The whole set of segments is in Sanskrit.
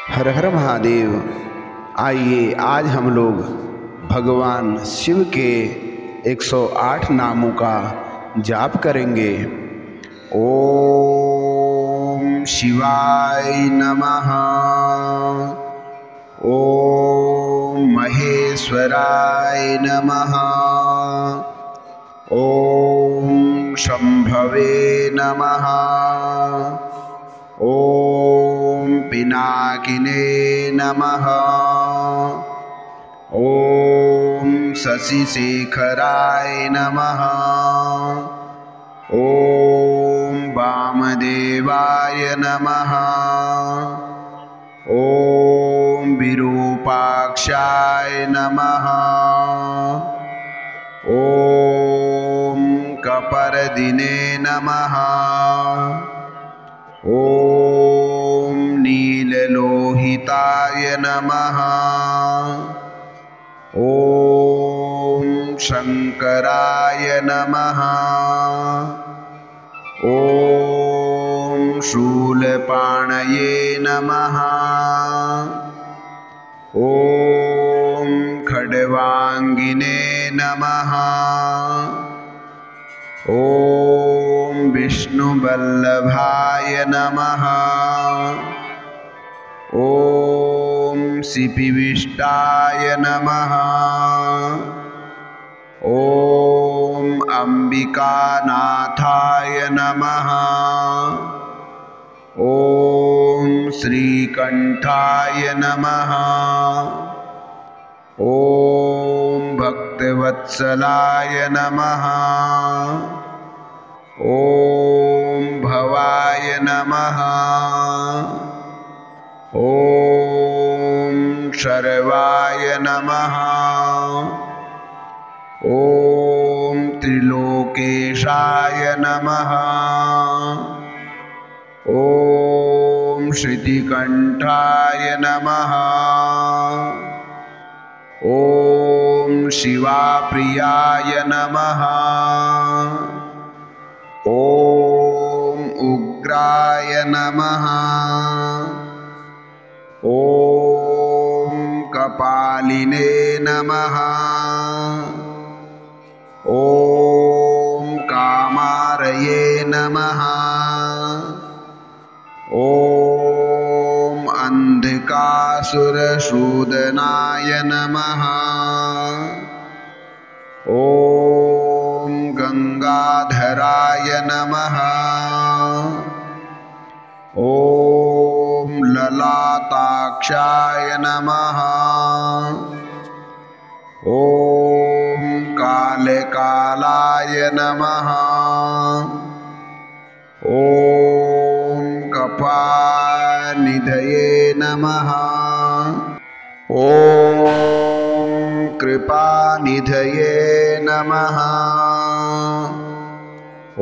हर हर महादेव। आइए आज हम लोग भगवान शिव के 108 नामों का जाप करेंगे। ओम शिवाय नमः। ओम महेश्वराय नमः। ओम शंभवे नमः। ओम पिनाकिने नमः। ओम शशिशेखराय नमः। ओम वामदेवाय नमः। ओम विरूपाक्षाय नमः। ओम कपर्दिने नमः। ओम नीललोहिताय नमः। ओम शंकराय नमः। ओम शूलपाणये नमः। ओम खड्वांगिने नमः। ओम विष्णुवल्लभाय नमः। ओम सिपिविष्टाय नमः। ओम अंबिकानाथाय नमः। ओम श्रीकंठाय नमः। ओम भक्तवत्सलाय नमः। ओम भवाय नमः। ओम शर्वाय नमः। ओम त्रिलोकेशाय नमः। ओम श्रुतिकंठाय नमः। ओम शिवाप्रियाय नमः। ओम उग्राय नमः। ओम कपालिने नमः। ओम कामारये नमः। ओम अंधकासुरशूदनाय नमः। ओम गंगाधराय नमः। ओम ललाटाक्षाय नमः। ओम कालकालाय नमः। ओम कपानिधये नमः। ओम कृपानिधये नमः।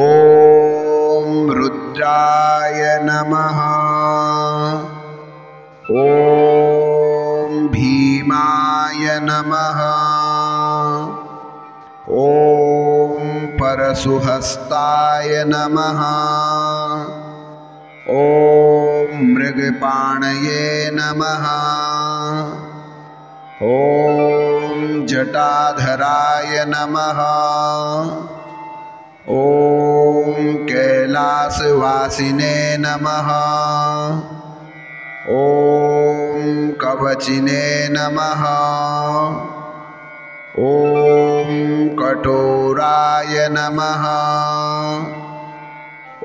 ओम रुद्राय नमः। ओम भीमाय नमः। ओम परशुहस्ताय नमः। ओम मृगपाणये नमः। ओम जटाधराय नमः। ओम कैलासवासिने नमः। ओम कवचिने नमः। ओम कठोराय नमः।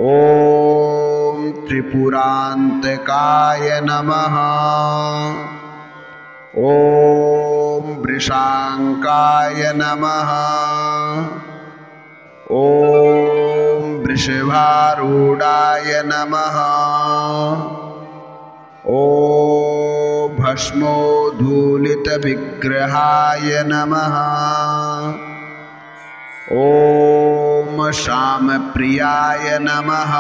ओम त्रिपुरांतकाय नमः। ओम वृषांकाय नमः। ओम वृषभारूढ़ाय नमः। ओम भस्मोद्धूलितविग्रहाय नमः। ओम श्यामप्रियाय नमः।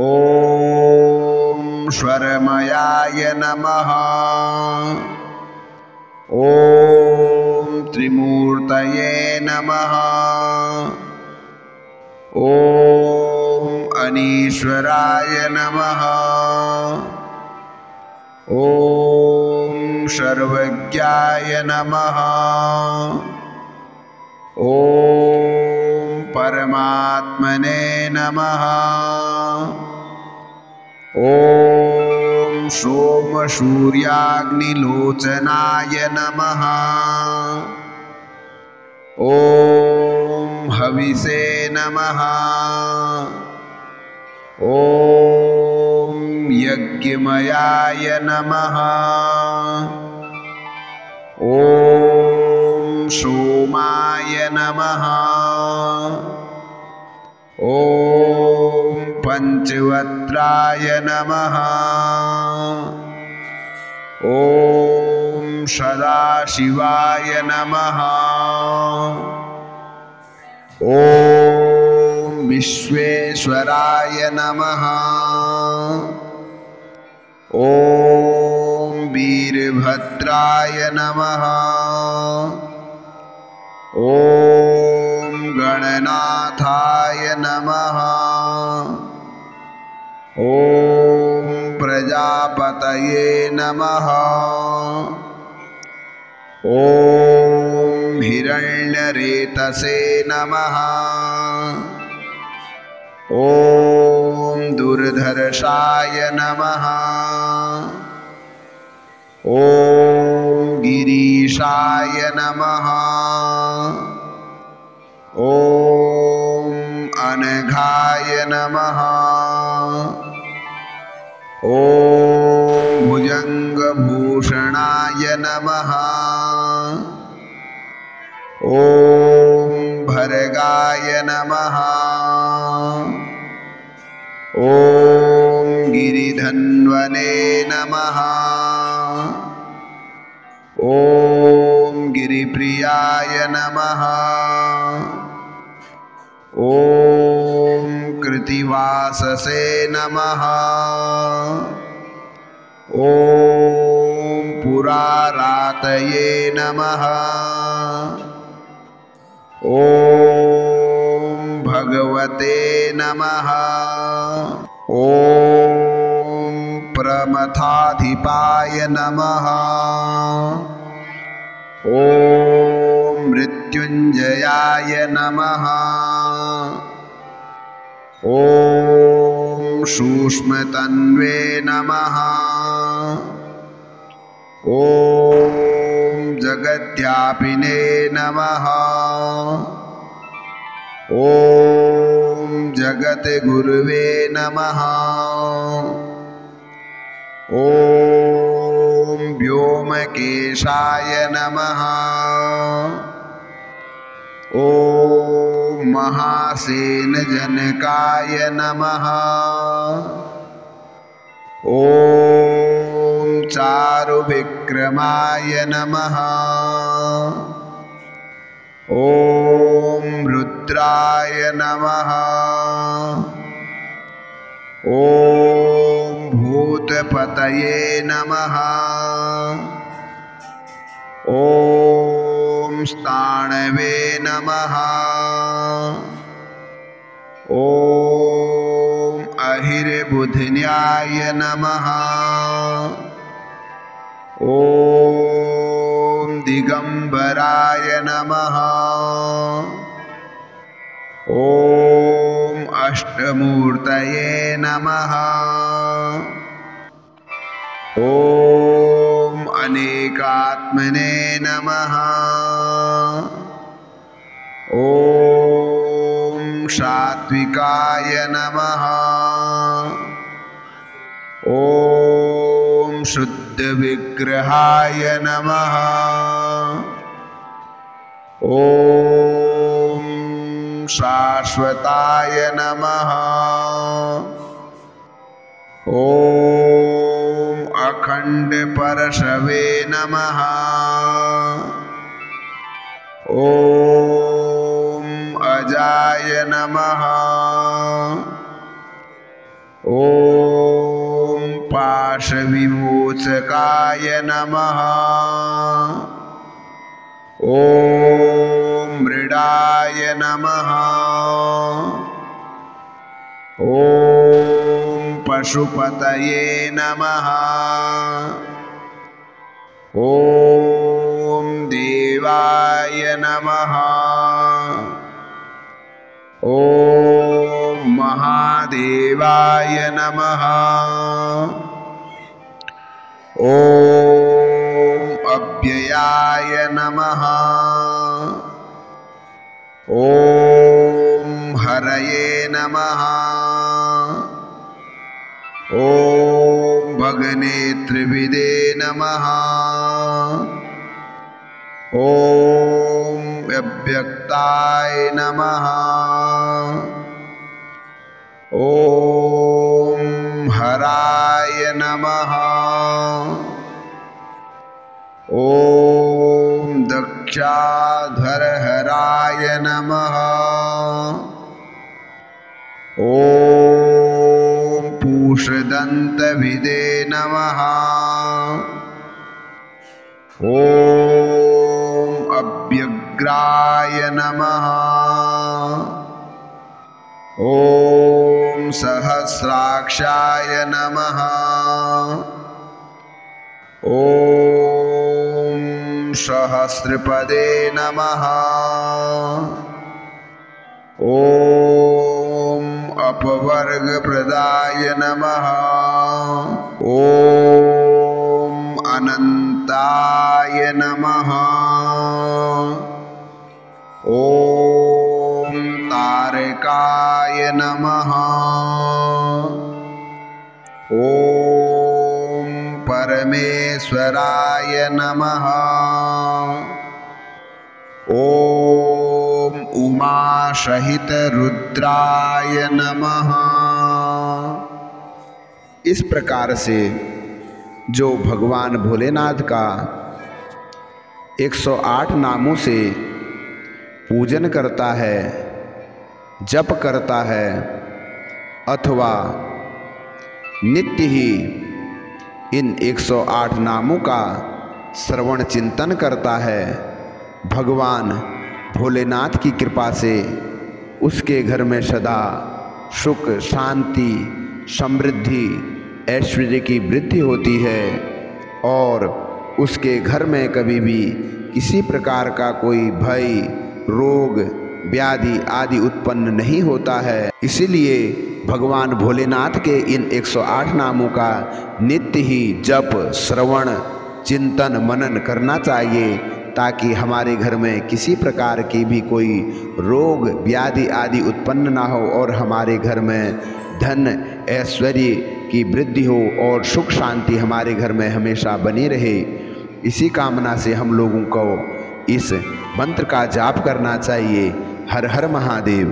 ओम स्वरमयाय नमः। ओम त्रिमूर्तये नमः। ओम अनीश्वराय नमः। ॐ सर्वज्ञाय नमः। ॐ परमात्मने नमः। ॐ सोमसूर्याग्निलोचनाय नमः। ॐ हविषे नमः। ॐ यज्ञमयाय नमः। ॐ सोमाय नमः। ॐ पंचवक्त्राय नमः। ॐ सदाशिवाय नमः। ॐ विश्वेश्वराय नमः। ॐ वीरभद्राय नमः। ॐ गणनाथाय नमः। ॐ प्रजापतये नमः। ॐ हिरण्यरेतसे नमः। ॐ दुर्धर्षाय नमः। ॐ गिरीशाय नमः। ॐ अनघाय नमः। ॐ भुजङ्गभूषणाय नमः। ॐ भर्गाय नमः। ॐ गिरिधन्वने नमः। ॐ गिरिप्रियाय नमः। ॐ कृत्तिवाससे नमः। ॐ पुरारातये नमः। ॐ भगवते नमः। ॐ प्रमथाधिपाय नमः। ॐ मृत्युञ्जयाय नमः। ॐ सूक्ष्मतन्वे नमः। ॐ जगद्व्यापिने नमः। ॐ जगद्गुरुवे नमः। ॐ व्योमकेशाय नमः। ॐ महासेनजनकाय नमः। ॐ चारुविक्रमाय नमः। ॐ रुद्राय नमः। ॐ भूतपतये नमः। ॐ स्थाणवे नमः। ॐ अहिर्बुधिन्याय नमः। ॐ दिगंबराय नमः। ॐ अष्टमूर्तये नमः। ॐ अनेकात्मने नमः। ॐ सात्विकाय नमः। ॐ शुद्धविग्रहाय नमः। ॐ शाश्वताय नमः। ॐ अखण्डपरशवे नमः। ॐ अजाय नमः। ॐ पाशविमोचकाय नमः। ॐ मृडाय नमः। ॐ पशुपतये नमः। ॐ देवाय नमः। ॐ महादेवाय नमः। ॐ अव्ययाय नमः। ॐ हरये नमः। ॐ भगनेत्रविदे नमः। ॐ अव्यक्ताय नमः। ॐ हराय नमः। ॐ दक्षाध्वरहराय नमः। ॐ पूषदन्तविदे नमः। ॐ अव्यग्राय नमः। ॐ सहस्राक्षाय नमः। ॐ सहस्रपदे नमः। ॐ अपवर्गप्रदाय नमः। ॐ अनन्ताय नमः। ॐ तारकाय नमः। ॐ परमेश्वराय नमः। ॐ उमासहित रुद्राय नमः। इस प्रकार से जो भगवान भोलेनाथ का 108 नामों से पूजन करता है, जप करता है, अथवा नित्य ही इन 108 नामों का श्रवण चिंतन करता है, भगवान भोलेनाथ की कृपा से उसके घर में सदा सुख, शांति, समृद्धि, ऐश्वर्य की वृद्धि होती है और उसके घर में कभी भी किसी प्रकार का कोई भय, रोग, व्याधि आदि उत्पन्न नहीं होता है। इसीलिए भगवान भोलेनाथ के इन 108 नामों का नित्य ही जप, श्रवण, चिंतन, मनन करना चाहिए ताकि हमारे घर में किसी प्रकार की भी कोई रोग, व्याधि आदि उत्पन्न ना हो और हमारे घर में धन, ऐश्वर्य की वृद्धि हो और सुख शांति हमारे घर में हमेशा बनी रहे। इसी कामना से हम लोगों को इस मंत्र का जाप करना चाहिए। हर हर महादेव।